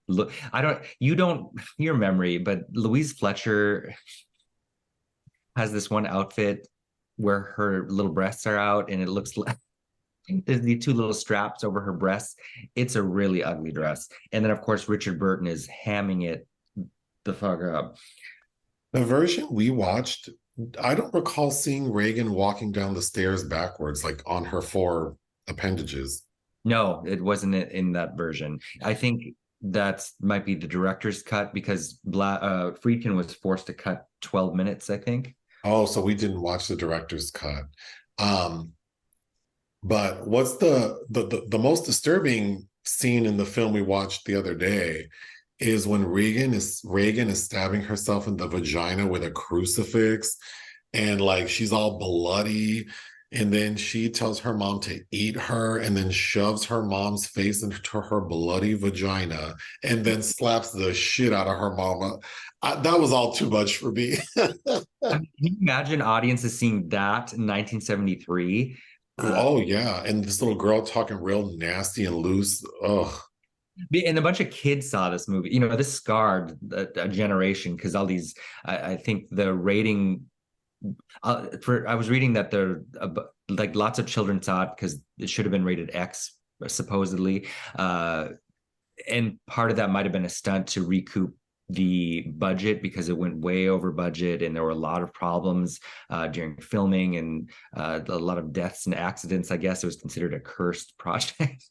look, your memory, but Louise Fletcher has this one outfit where her little breasts are out and it looks like there's the two little straps over her breasts. It's a really ugly dress. And then, of course, Richard Burton is hamming it the fuck up. The version we watched, I don't recall seeing Reagan walking down the stairs backwards, like on her 4 appendages. No, it wasn't in that version. I think that might be the director's cut because Friedkin was forced to cut 12 minutes, I think. Oh, so we didn't watch the director's cut. Um, but what's the most disturbing scene in the film we watched the other day is when Reagan is stabbing herself in the vagina with a crucifix, and like she's all bloody, and then she tells her mom to eat her and then shoves her mom's face into her bloody vagina and then slaps the shit out of her mama. That was all too much for me. Can you imagine audiences seeing that in 1973? Oh yeah, and this little girl talking real nasty and loose. Oh, And a bunch of kids saw this movie. This scarred a generation because all these. I think the rating. I was reading that there, like lots of children saw it because it should have been rated X, supposedly, and part of that might have been a stunt to recoup the budget because it went way over budget and there were a lot of problems during filming and a lot of deaths and accidents. I guess it was considered a cursed project.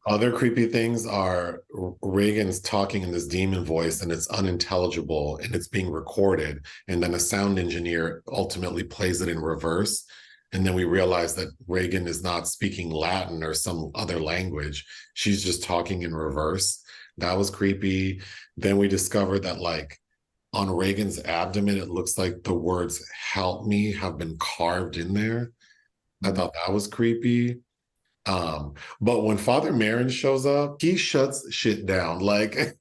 other creepy things are Reagan's talking in this demon voice and it's unintelligible and it's being recorded. And then a sound engineer ultimately plays it in reverse. And then we realize that Reagan is not speaking Latin or some other language. She's just talking in reverse. That was creepy. Then we discovered that like on Reagan's abdomen, it looks like the words "help me" have been carved in there. I thought that was creepy. But when Father Marin shows up, he shuts shit down. Like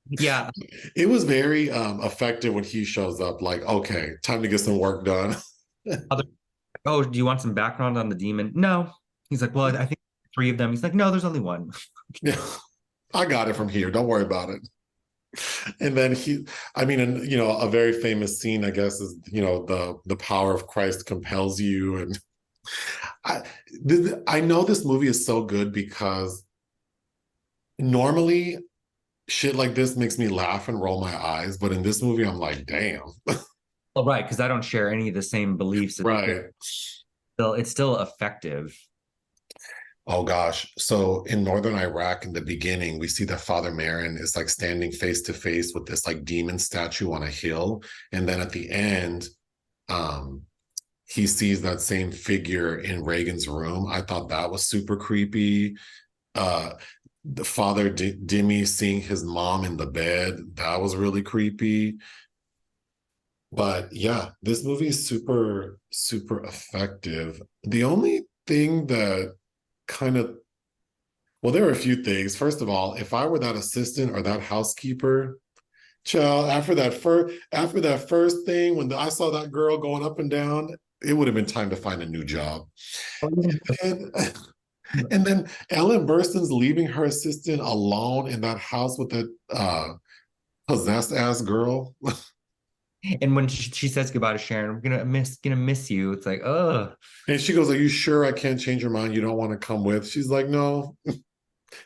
Yeah. it was very effective when he shows up, like, okay, time to get some work done. Oh, do you want some background on the demon? No. He's like, well, I think 3 of them. He's like, no, there's only one. Yeah, I got it from here. Don't worry about it. And then and a very famous scene, I guess, is the power of Christ compels you. And I know this movie is so good because normally shit like this makes me laugh and roll my eyes, but in this movie, I'm like, damn. Well, right, because I don't share any of the same beliefs. Right. It's still effective. Oh gosh. So in northern Iraq in the beginning, we see that Father Marin is like standing face to face with this like demon statue on a hill. And then at the end, he sees that same figure in Reagan's room. I thought that was super creepy. The Father Dimmy seeing his mom in the bed, that was really creepy. But yeah, this movie is super, super effective. The only thing that kind of, well, there are a few things. First of all, if I were that assistant or that housekeeper, child, after that first thing, when I saw that girl going up and down, it would have been time to find a new job. And, and then Ellen Burstyn's leaving her assistant alone in that house with that possessed ass girl. And when she says goodbye to Sharon, we're gonna miss you. It's like, oh, And she goes, "Are you sure I can't change your mind? You don't want to come with?" She's like, "No,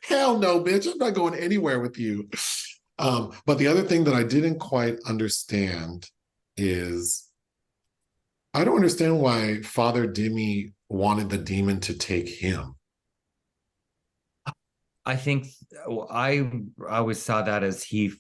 hell no, bitch. I'm not going anywhere with you." But the other thing that I didn't quite understand is I don't understand why Father Dimi wanted the demon to take him. I think I always saw that as he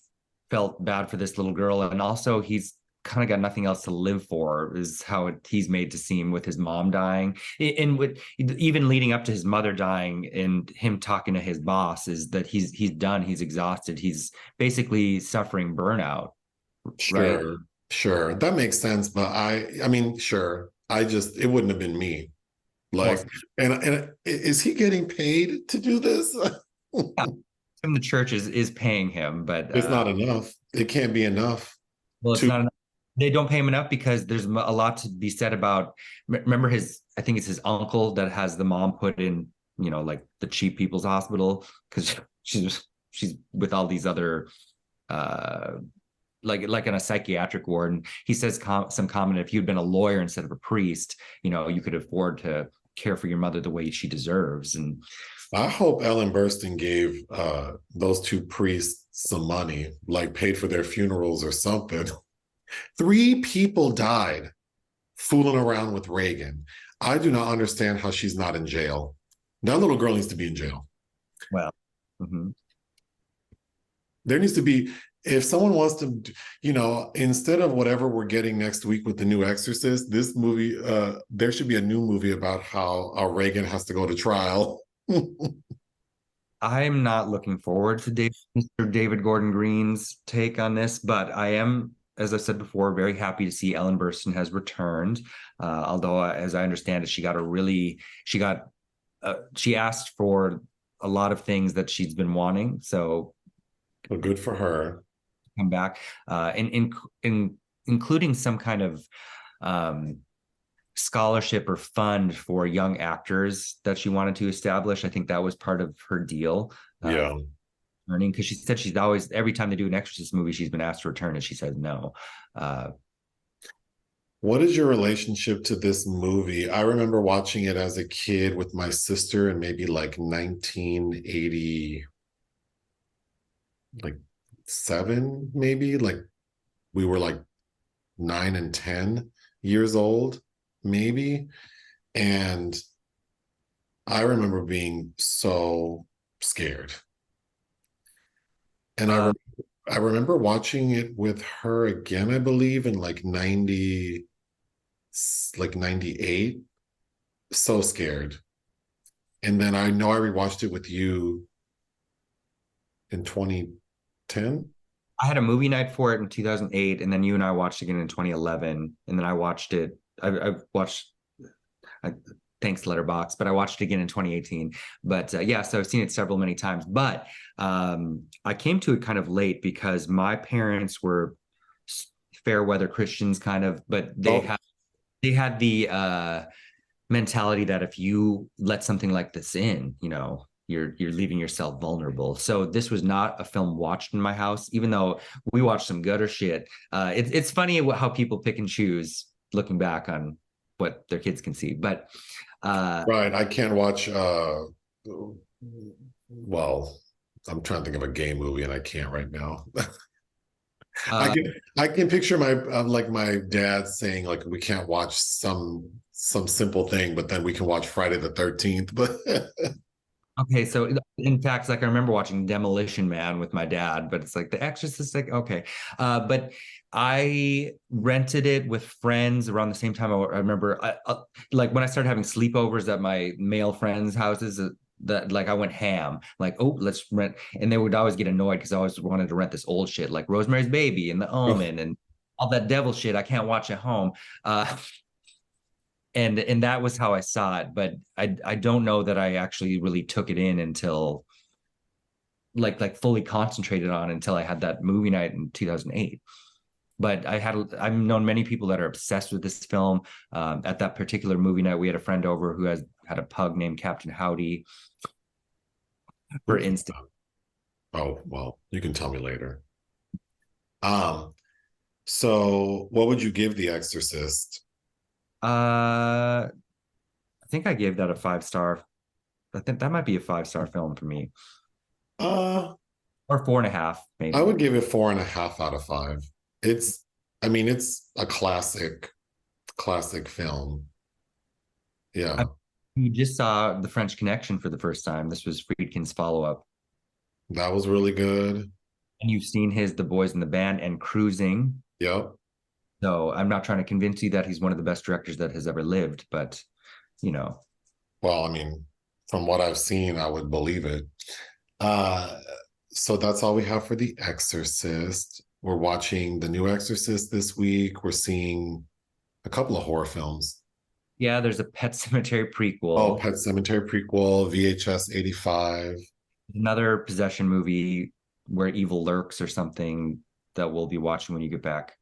felt bad for this little girl, and also he's kind of got nothing else to live for, is how he's made to seem with his mom dying, and with even leading up to his mother dying, and him talking to his boss is that he's done, he's exhausted, he's basically suffering burnout, right? Sure, sure. That makes sense, but I mean, sure. I just it wouldn't have been me. Well, Like, and is he getting paid to do this? yeah, the church is paying him, but It's not enough. It can't be enough well, it's to not enough. They don't pay him enough because there's a lot to be said about. Remember his? I think it's his uncle that has the mom put in, like the cheap people's hospital because she's with all these other, uh, like in a psychiatric ward. And he says some comment: if you'd been a lawyer instead of a priest, you could afford to care for your mother the way she deserves. And I hope Ellen Burstyn gave those two priests some money, like paid for their funerals or something. Three people died fooling around with Reagan. I do not understand how she's not in jail. That little girl needs to be in jail. well, mhm. There needs to be, if someone wants to, instead of whatever we're getting next week with the new Exorcist, this movie, there should be a new movie about how Reagan has to go to trial. I'm not looking forward to Mr. David Gordon Green's take on this, but I am, as I said before, very happy to see Ellen Burstyn has returned. Although, as I understand it, she asked for a lot of things that she's been wanting. So, Well, good for her. come back, including some kind of um, scholarship or fund for young actors that she wanted to establish. I think that was part of her deal. Yeah. Returning, because she said she's always, every time they do an Exorcist movie, she's been asked to return, and she says no. What is your relationship to this movie? I remember watching it as a kid with my sister in maybe like 1980, like seven, maybe. Like we were like 9 and 10 years old, maybe. And I remember being so scared. And I remember watching it with her again, I believe, in like 98. So scared. And then I know I rewatched it with you in 2010. I had a movie night for it in 2008, and then you and I watched it again in 2011, and then I watched it. I watched, thanks Letterboxd, but I watched it again in 2018. But yeah, so I've seen it many times. But I came to it kind of late because my parents were fair weather Christians, kind of, but they had the mentality that if you let something like this in, you're leaving yourself vulnerable. So this was not a film watched in my house, even though we watched some gutter shit. It's funny how people pick and choose looking back on what their kids can see. But right, I can't watch. Well, I'm trying to think of a gay movie, and I can't right now. I can picture my dad saying like we can't watch some simple thing, but then we can watch Friday the 13th. But okay, so in fact, like I remember watching Demolition Man with my dad, but it's like The Exorcist, like okay. But I rented it with friends around the same time. I remember, like when I started having sleepovers at my male friends' houses, that like I went ham, like, oh, let's rent, and they would always get annoyed because I always wanted to rent this old shit like Rosemary's Baby and The Omen and all that devil shit I can't watch at home. Uh, and that was how I saw it. But I don't know that I actually really took it in until like fully concentrated on until I had that movie night in 2008. But I've known many people that are obsessed with this film. At that particular movie night, we had a friend over who had a pug named Captain Howdy, for instance. Oh, well, you can tell me later. Um, so what would you give The Exorcist? I think I gave that a 5 star. I think that might be a 5 star film for me, Uh, or 4.5 I maybe. would give it 4.5 out of 5. It's, I mean, it's a classic film. I, Yeah, you just saw The French Connection for the first time. This was Friedkin's follow up, that was really good. and you've seen his The Boys in the Band and Cruising. Yep. So I'm not trying to convince you that he's one of the best directors that has ever lived, but you know, Well, I mean, from what I've seen, I would believe it. Uh, so that's all we have for The Exorcist. We're watching the new Exorcist this week. We're seeing a couple of horror films. yeah, there's a Pet Cemetery Oh, prequel, Pet Cemetery prequel, VHS 85. another possession movie where evil lurks or something that we'll be watching when you get back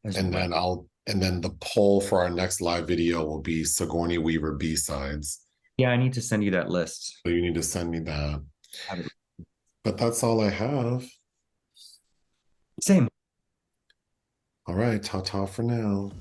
as And well. then the poll for our next live video will be Sigourney Weaver B-sides. Yeah, I need to send you that list. So you need to send me that. Have it. But that's all I have. Same. All right, ta-ta for now.